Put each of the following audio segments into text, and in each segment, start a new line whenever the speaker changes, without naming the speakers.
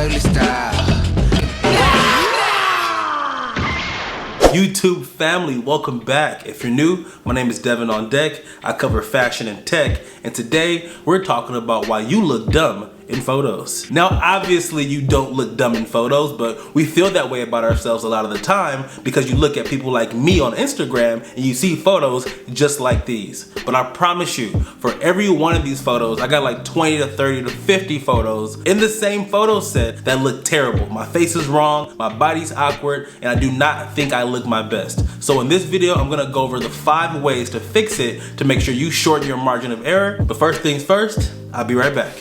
ugly style.
YouTube family, welcome back. If you're new, my name is DevanOnDeck. I cover fashion and tech, and today we're talking about why you look dumb in photos. Now, obviously you don't look dumb in photos, but we feel that way about ourselves a lot of the time because you look at people like me on Instagram and you see photos just like these. But I promise you, for every one of these photos, I got like 20 to 30 to 50 photos in the same photo set that look terrible. My face is wrong, my body's awkward, and I do not think I look my best. So in this video, I'm gonna go over the 5 ways to fix it to make sure you shorten your margin of error. But first things first, I'll be right back.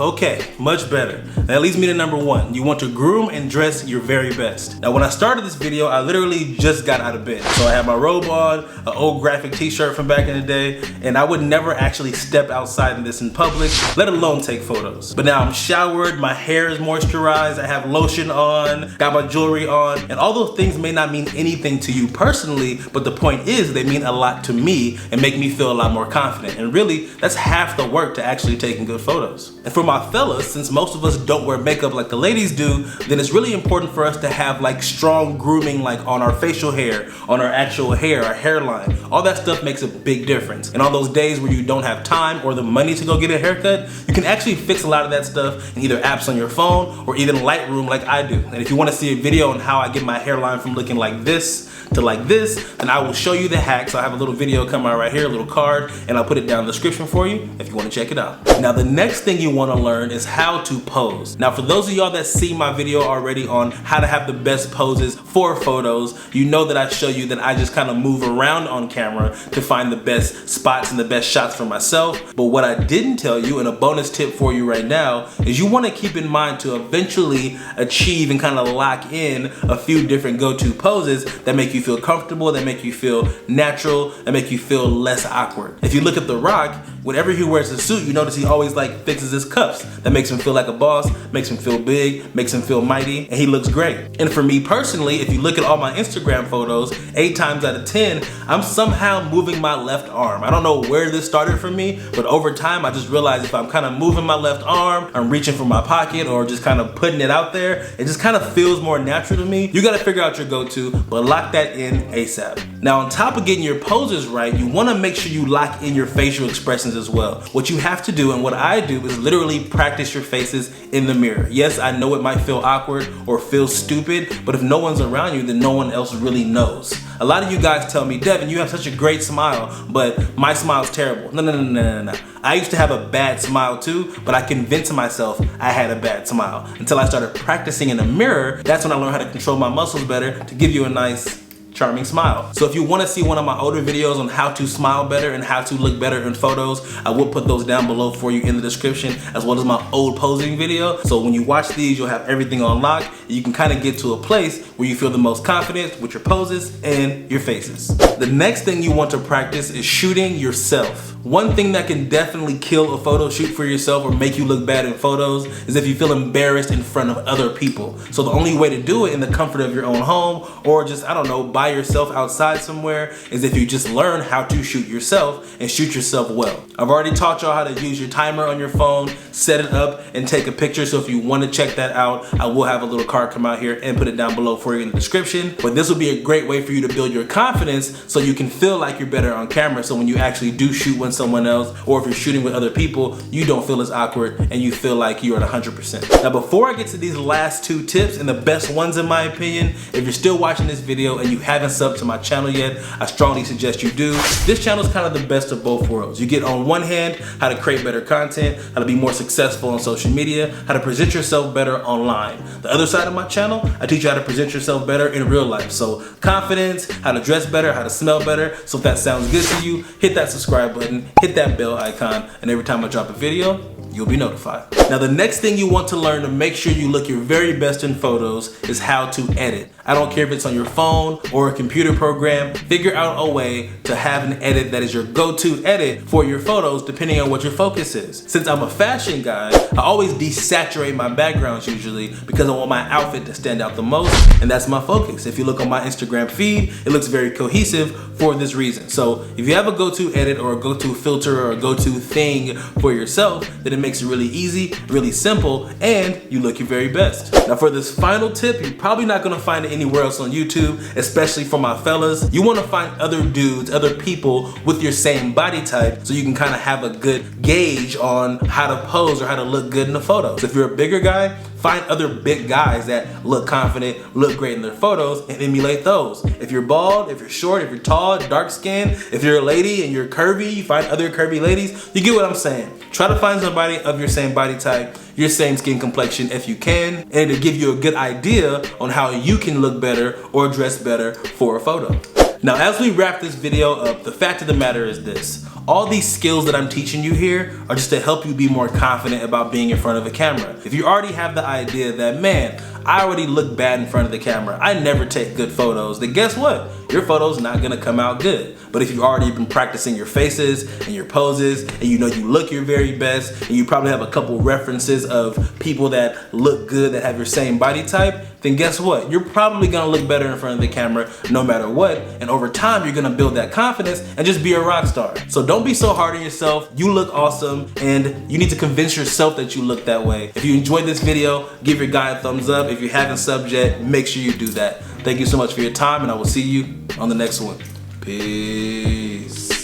Okay, much better. That leads me to number 1. You want to groom and dress your very best. Now, when I started this video, I literally just got out of bed. So I had my robe on, an old graphic t-shirt from back in the day, and I would never actually step outside in this in public, let alone take photos. But now I'm showered, my hair is moisturized, I have lotion on, got my jewelry on, and all those things may not mean anything to you personally, but the point is they mean a lot to me and make me feel a lot more confident. And really, that's half the work to actually taking good photos. And for my fellas, since most of us don't wear makeup like the ladies do, then it's really important for us to have like strong grooming, like on our facial hair, on our actual hair, our hairline. All that stuff makes a big difference. And on those days where you don't have time or the money to go get a haircut, you can actually fix a lot of that stuff in either apps on your phone or even Lightroom like I do. And if you want to see a video on how I get my hairline from looking like this to like this, then I will show you the hacks. I have a little video come out right here, a little card, and I'll put it down in the description for you if you want to check it out. Now, the next thing you want to learn is how to pose. Now, for those of y'all that see my video already on how to have the best poses for photos, you know that I show you that I just kind of move around on camera to find the best spots and the best shots for myself. But what I didn't tell you, and a bonus tip for you right now, is you want to keep in mind to eventually achieve and kind of lock in a few different go-to poses that make you feel comfortable, that make you feel natural, that make you feel less awkward. If you look at The Rock, whenever he wears a suit, you notice he always like fixes his cuffs. That makes him feel like a boss, makes him feel big, makes him feel mighty, and he looks great. And for me personally, if you look at all my Instagram photos, 8 times out of 10, I'm somehow moving my left arm. I don't know where this started for me, but over time I just realized if I'm kind of moving my left arm, I'm reaching for my pocket or just kind of putting it out there, it just kind of feels more natural to me. You gotta figure out your go-to, but lock that in ASAP. Now, on top of getting your poses right, you wanna make sure you lock in your facial expressions as well. What you have to do, and what I do, is literally practice your faces in the mirror. Yes, I know it might feel awkward or feel stupid, but if no one's around you, then no one else really knows. A lot of you guys tell me, Devin, you have such a great smile, but my smile's terrible. No. I used to have a bad smile too, but I convinced myself I had a bad smile. Until I started practicing in the mirror, that's when I learned how to control my muscles better to give you a nice, charming smile. So if you want to see one of my older videos on how to smile better and how to look better in photos, I will put those down below for you in the description, as well as my old posing video. So when you watch these, you'll have everything on lock, and you can kind of get to a place where you feel the most confident with your poses and your faces. The next thing you want to practice is shooting yourself. One thing that can definitely kill a photo shoot for yourself or make you look bad in photos is if you feel embarrassed in front of other people. So the only way to do it in the comfort of your own home, or just, I don't know, by yourself outside somewhere, is if you just learn how to shoot yourself and shoot yourself well. I've already taught y'all how to use your timer on your phone, set it up, and take a picture. So if you want to check that out, I will have a little card come out here and put it down below for you in the description. But this will be a great way for you to build your confidence so you can feel like you're better on camera. So when you actually do shoot with someone else, or if you're shooting with other people, you don't feel as awkward and you feel like you're at 100%. Now, before I get to these last 2 tips, and the best ones in my opinion, if you're still watching this video and you haven't subbed to my channel yet, I strongly suggest you do. This channel is kind of the best of both worlds. You get, on one hand, how to create better content, how to be more successful on social media, how to present yourself better online. The other side of my channel, I teach you how to present yourself better in real life. So confidence, how to dress better, how to smell better. So if that sounds good to you, hit that subscribe button, hit that bell icon, and every time I drop a video, you'll be notified. Now, the next thing you want to learn to make sure you look your very best in photos is how to edit. I don't care if it's on your phone or a computer program, figure out a way to have an edit that is your go-to edit for your photos depending on what your focus is. Since I'm a fashion guy, I always desaturate my backgrounds usually because I want my outfit to stand out the most, and that's my focus. If you look on my Instagram feed, it looks very cohesive for this reason. So if you have a go-to edit or a go-to filter or a go-to thing for yourself, then it makes it really easy, really simple, and you look your very best. Now for this final tip, you're probably not gonna find it anywhere else on YouTube, especially for my fellas. You wanna find other dudes, other people with your same body type so you can kind of have a good gauge on how to pose or how to look good in the photo. So if you're a bigger guy, find other big guys that look confident, look great in their photos, and emulate those. If you're bald, if you're short, if you're tall, dark skinned, if you're a lady and you're curvy, you find other curvy ladies. You get what I'm saying. Try to find somebody of your same body type, your same skin complexion if you can, and it'll give you a good idea on how you can look better or dress better for a photo. Now, as we wrap this video up, the fact of the matter is this. All these skills that I'm teaching you here are just to help you be more confident about being in front of a camera. If you already have the idea that, man, I already look bad in front of the camera, I never take good photos, then guess what? Your photo's not gonna come out good. But if you've already been practicing your faces and your poses, and you know you look your very best, and you probably have a couple references of people that look good that have your same body type, then guess what? You're probably gonna look better in front of the camera no matter what, and over time you're gonna build that confidence and just be a rock star. So don't be so hard on yourself. You look awesome, and you need to convince yourself that you look that way. If you enjoyed this video, give your guy a thumbs up. If you haven't subbed yet, make sure you do that. Thank you so much for your time, and I will see you on the next one. Peace.